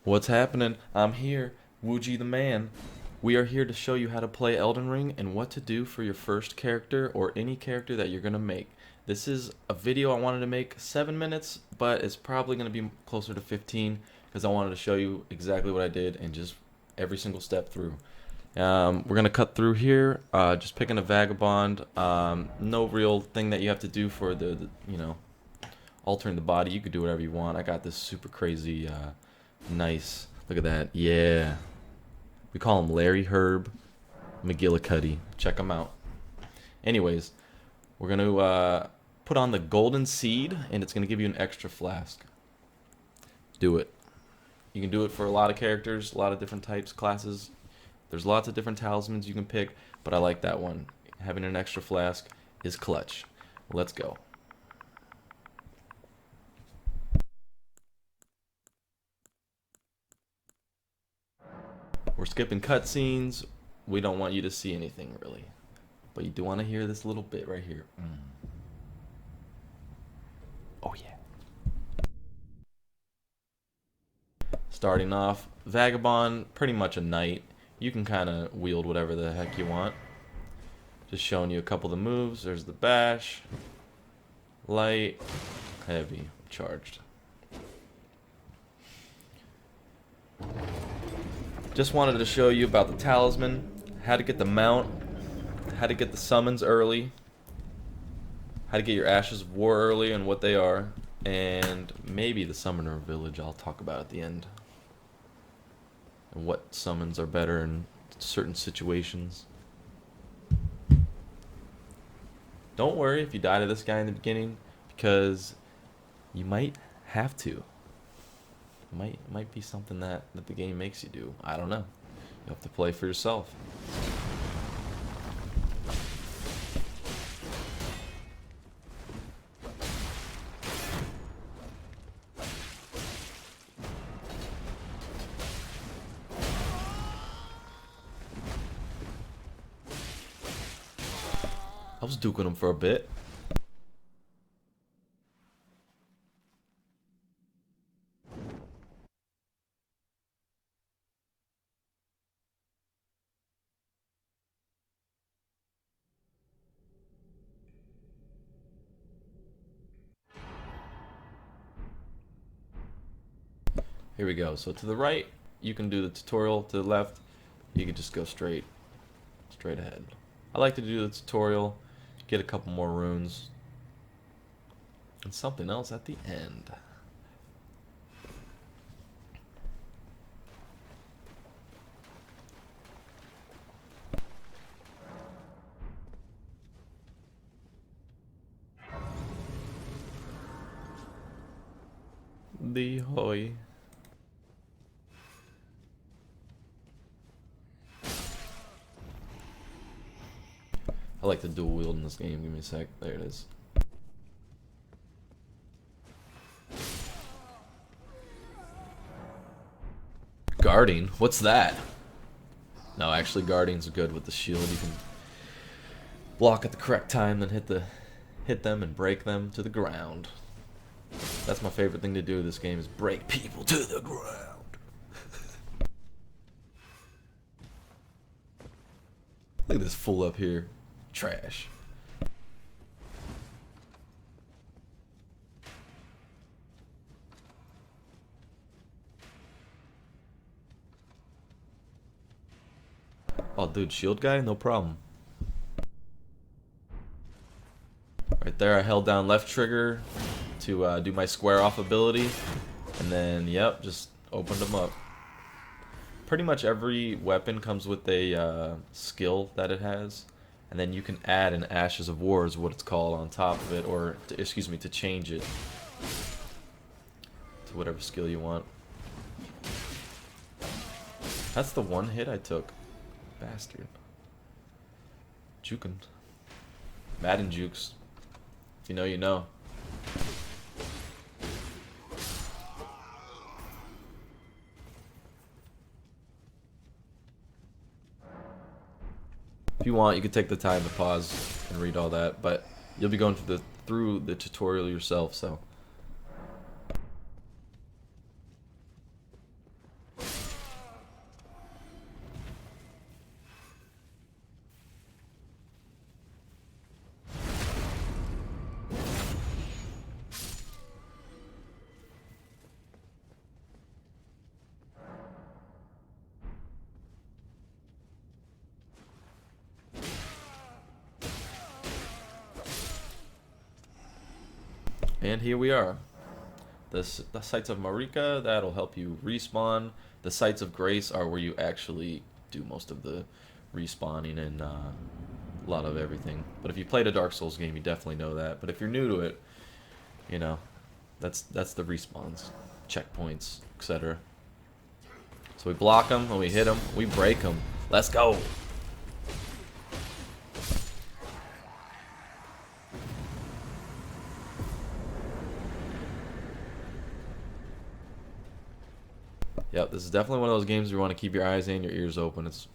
What's happening? I'm here, Wuji the man. We are here to show you how to play Elden Ring and what to do for your first character or any character that you're going to make. This is a video I wanted to make 7 minutes, but it's probably going to be closer to 15 because I wanted to show you exactly what I did and just every single step through. We're going to cut through here, just picking a vagabond. No real thing that you have to do for the altering the body. You could do whatever you want. I got this super crazy nice. Look at that. Yeah. We call him Larry Herb McGillicuddy. Check him out. Anyways, we're going to put on the golden seed, and it's going to give you an extra flask. Do it. You can do it for a lot of characters, a lot of different types, classes. There's lots of different talismans you can pick, but I like that one. Having an extra flask is clutch. Let's go. We're skipping cutscenes. We don't want you to see anything really, but you do want to hear this little bit right here. Oh yeah. Starting off, Vagabond, pretty much a knight. You can kind of wield whatever the heck you want. Just showing you a couple of the moves. There's the bash, light, heavy, charged. Just wanted to show you about the talisman, how to get the mount, how to get the summons early, how to get your Ashes of War early and what they are, and maybe the Summoner Village I'll talk about at the end. And what summons are better in certain situations. Don't worry if you die to this guy in the beginning, because you might have to. Might be something that the game makes you do. I don't know. You have to play for yourself. I was duking him for a bit. Here we go. So to the right, you can do the tutorial. To the left, you can just go straight ahead. I like to do the tutorial, get a couple more runes, and something else at the end. The hoy. I like to dual wield in this game. Give me a sec. There it is. Guarding? What's that? No, actually guarding's good with the shield. You can block at the correct time, then hit them and break them to the ground. That's my favorite thing to do in this game, is break people to the ground. Look at this fool up here. Trash. Oh, dude, shield guy? No problem. Right there, I held down left trigger to do my square off ability. And then, yep, just opened them up. Pretty much every weapon comes with a skill that it has. And then you can add an Ashes of War, is what it's called, on top of it, or excuse me, to change it to whatever skill you want. That's the one hit I took. Bastard. Jukin'. Madden jukes. If you know, you know. If you want, you can take the time to pause and read all that, but you'll be going through the tutorial yourself, so. And here we are. The sites of Marika, that'll help you respawn. The sites of Grace are where you actually do most of the respawning and a lot of everything. But if you played a Dark Souls game, you definitely know that. But if you're new to it, you know, that's the respawns, checkpoints, etc. So we block them, when we hit them, we break them. Let's go! Yep, this is definitely one of those games where you want to keep your eyes and your ears open. It's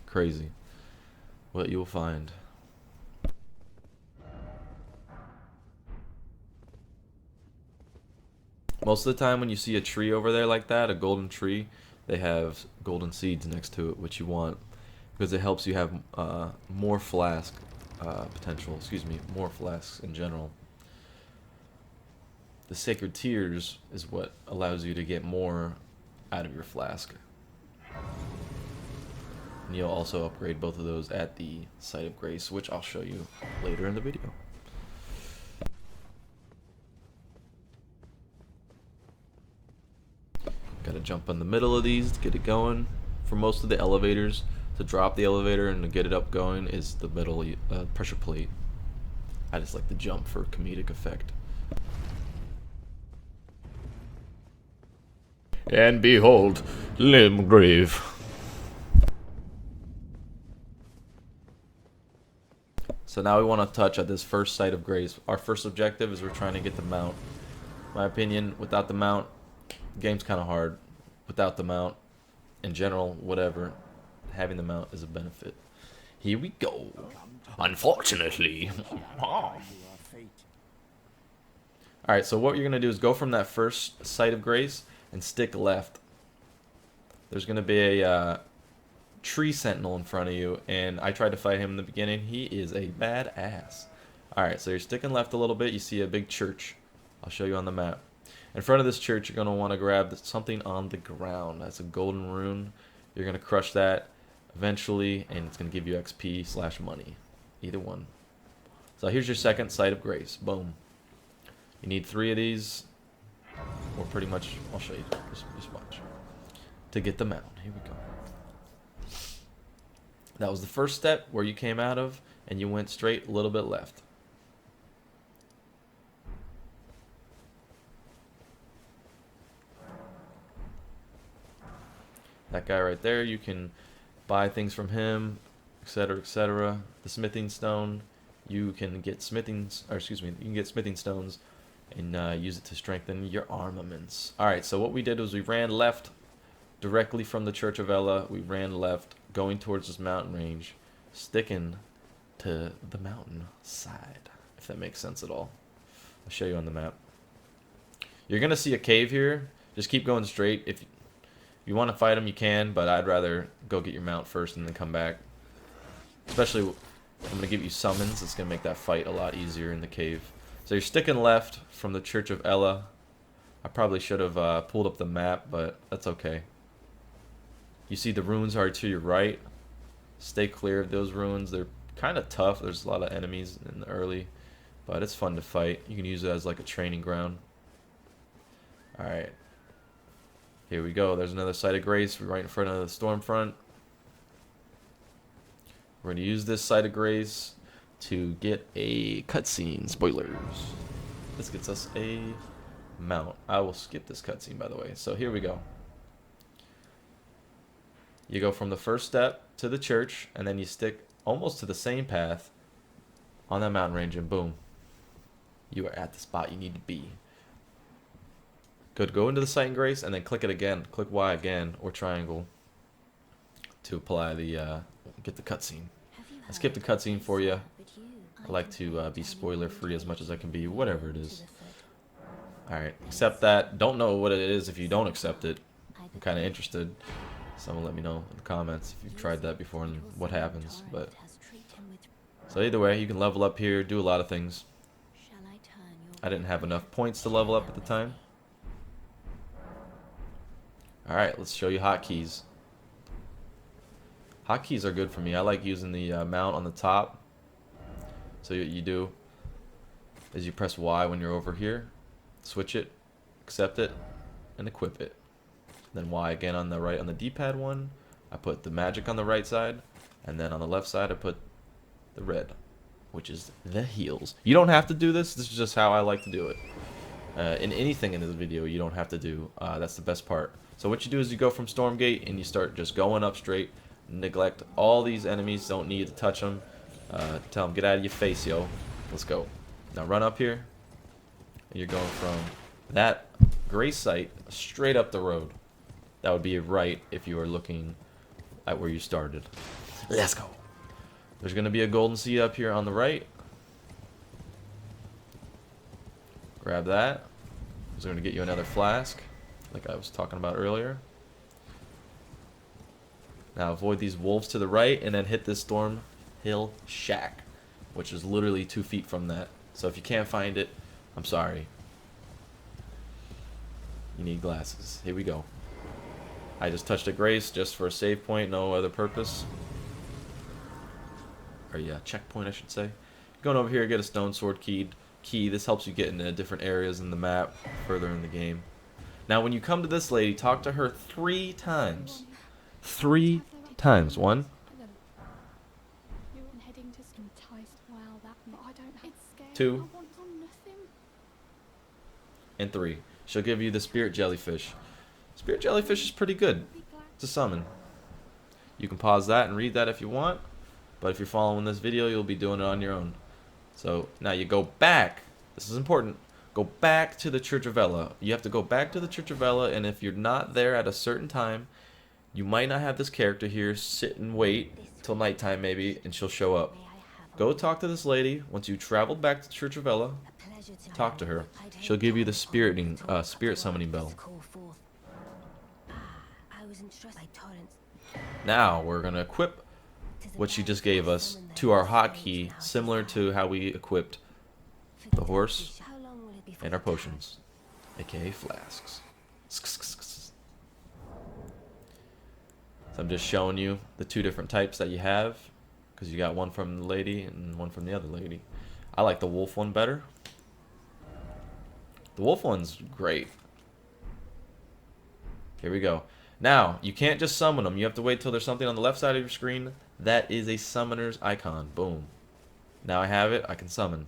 crazy what you'll find. Most of the time when you see a tree over there like that, a golden tree, they have golden seeds next to it, which you want because it helps you have more flask potential. Excuse me, more flasks in general. The sacred tears is what allows you to get more out of your flask. And you'll also upgrade both of those at the site of Grace, which I'll show you later in the video. Gotta jump in the middle of these to get it going. For most of the elevators, to drop the elevator and to get it up going is the middle pressure plate. I just like to jump for comedic effect. And behold, Limgrave. So now we want to touch at this first site of Grace. Our first objective is we're trying to get the mount. In my opinion, without the mount, the game's kind of hard. Without the mount, in general, whatever, having the mount is a benefit. Here we go. Unfortunately. Alright, so what you're going to do is go from that first site of Grace and stick left. There's going to be a tree sentinel in front of you, and I tried to fight him in the beginning. He is a badass. Alright, so you're sticking left a little bit. You see a big church. I'll show you on the map. In front of this church, you're going to want to grab something on the ground. That's a golden rune. You're going to crush that eventually, and it's going to give you XP/money. Either one. So here's your second site of Grace. Boom. You need 3 of these. Or pretty much, I'll show you. Just watch. To get the mount. Here we go. That was the first step where you came out of, and you went straight a little bit left. That guy right there, you can buy things from him, etc., etc. The smithing stone, you can get smithing stones and use it to strengthen your armaments. Alright, so what we did was we ran left directly from the Church of Ella. We ran left, going towards this mountain range, sticking to the mountain side, if that makes sense at all. I'll show you on the map. You're going to see a cave here. Just keep going straight. If you want to fight them, you can, but I'd rather go get your mount first and then come back. Especially, I'm going to give you summons. It's going to make that fight a lot easier in the cave. So you're sticking left from the Church of Ella. I probably should have pulled up the map, but that's okay. You see the ruins are to your right. Stay clear of those ruins. They're kind of tough. There's a lot of enemies in the early, but it's fun to fight. You can use it as like a training ground. Alright. Here we go. There's another site of Grace right in front of the Stormfront. We're going to use this site of Grace to get a cutscene. Spoilers. This gets us a mount. I will skip this cutscene, by the way. So here we go. You go from the first step to the church, and then you stick almost to the same path on that mountain range, and boom. You are at the spot you need to be. Good. Go into the site in Grace, and then click it again. Click Y again, or triangle, to apply the, get the cutscene. I skipped the cutscene for you. I like to be spoiler-free as much as I can be, whatever it is. Alright, accept that. Don't know what it is if you don't accept it. I'm kind of interested. Someone let me know in the comments if you've tried that before and what happens. But so either way, you can level up here, do a lot of things. I didn't have enough points to level up at the time. Alright, let's show you hotkeys. Hotkeys are good for me. I like using the mount on the top. So what you do is you press Y when you're over here, switch it, accept it, and equip it. Then Y again on the right on the D-pad one. I put the magic on the right side, and then on the left side I put the red, which is the heals. You don't have to do this. This is just how I like to do it. In anything in this video, you don't have to do. That's the best part. So what you do is you go from Stormgate and you start just going up straight. Neglect all these enemies. Don't need to touch them. Tell them, get out of your face, yo. Let's go. Now run up here. And you're going from that gray site straight up the road. That would be right if you were looking at where you started. Let's go. There's going to be a golden seed up here on the right. Grab that. It's going to get you another flask, like I was talking about earlier. Now avoid these wolves to the right, and then hit this Storm Hill Shack, which is literally 2 feet from that. So if you can't find it, I'm sorry. You need glasses. Here we go. I just touched a grace just for a save point, no other purpose. Or yeah, checkpoint I should say. Going over here, get a stone sword key. This helps you get into different areas in the map further in the game. Now when you come to this lady, talk to her 3 times. 3 times. 1, 2, and 3. She'll give you the spirit jellyfish. Spirit jellyfish is pretty good. It's a summon. You can pause that and read that if you want, but if you're following this video, you'll be doing it on your own. So now you go back. This is important. Go back to the Church of Ella. You have to go back to the Church of Ella, and if you're not there at a certain time, you might not have this character here. Sit and wait till nighttime maybe, and she'll show up. Go talk to this lady. Once you traveled back to the Church of Ella, talk to her. She'll give you the spirit summoning bell. Now we're gonna equip what she just gave us to our hotkey, similar to how we equipped the horse and our potions, aka flasks. So I'm just showing you the 2 different types that you have, because you got one from the lady and one from the other lady. I like the wolf one better. The wolf one's great. Here we go. Now, you can't just summon them. You have to wait till there's something on the left side of your screen. That is a summoner's icon. Boom. Now I have it. I can summon.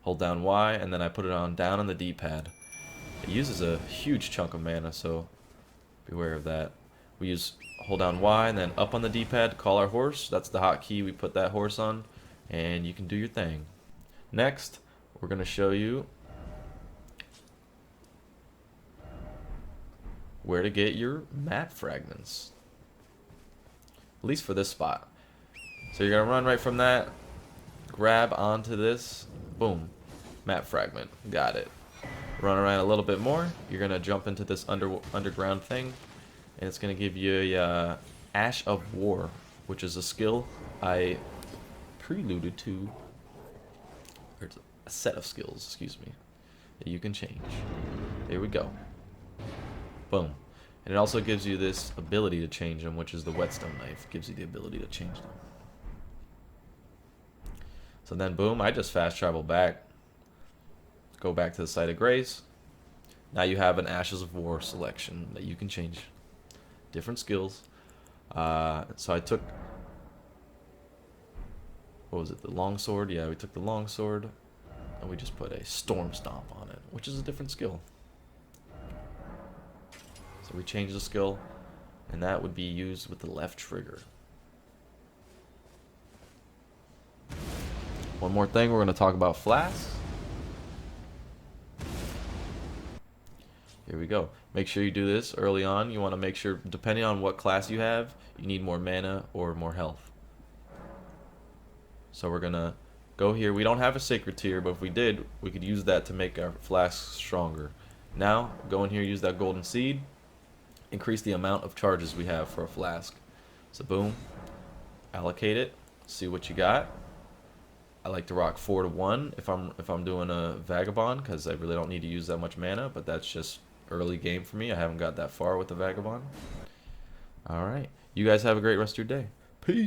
Hold down Y, and then I put it on down on the D-pad. It uses a huge chunk of mana, so beware of that. We use hold down Y, and then up on the D-pad, call our horse. That's the hotkey. We put that horse on, and you can do your thing. Next, we're going to show you where to get your map fragments, at least for this spot. So you're gonna run right from that, grab onto this, boom, map fragment, got it. Run around a little bit more, you're gonna jump into this underground thing, and it's gonna give you a Ash of War, which is a skill I preluded to, or it's a set of skills, excuse me, that you can change. There we go. Boom. And it also gives you this ability to change them, which is the whetstone knife. Gives you the ability to change them. So then, boom, I just fast travel back. Go back to the site of grace. Now you have an Ashes of War selection that you can change. Different skills. So I took, what was it, the longsword? Yeah, we took the longsword, and we just put a storm stomp on it, which is a different skill. So we change the skill, and that would be used with the left trigger. One more thing, we're going to talk about flasks. Here we go. Make sure you do this early on. You want to make sure, depending on what class you have, you need more mana or more health. So we're going to go here. We don't have a sacred tier, but if we did, we could use that to make our flasks stronger. Now, go in here, use that golden seed. Increase the amount of charges we have for a flask. So boom, allocate it, see what you got. I like to rock 4 to 1 if I'm doing a vagabond, because I really don't need to use that much mana, but that's just early game for me. I haven't got that far with the vagabond. All right, you guys have a great rest of your day. Peace.